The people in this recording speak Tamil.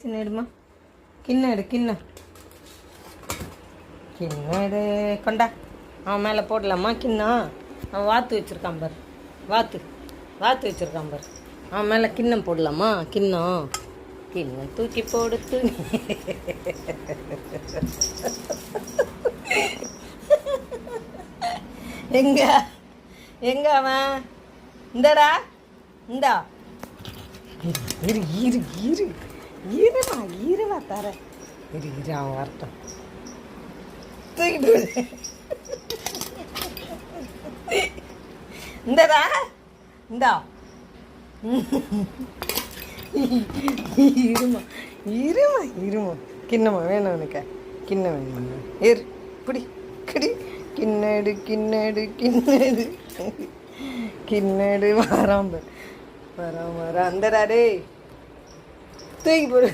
சின்ன எடுமா, கிண்ணம் எடு, கிண்ணம் எடு, கொண்டா. அவன் மேலே போடலாமா கிண்ணம்? அவன் வாத்து வச்சுருக்கான் பாரு, வாத்து வச்சுருக்கான் பாரு. அவன் மேலே கிண்ணம் போடலாமா? கிண்ணம் தூக்கி போடுத்து. எங்க அவன்? இந்தடா, இந்தா. இருவா தர. அவன் வரட்டும். தூக்கி போடு. இந்தடா, இந்தா. இருமா. கிண்ணமா வேணும் உனக்கு? கிண்ணம் வேணுமா? பிடி கிடி. கிண்ணடு வராம அந்தடா டே, தூக்கி போடு.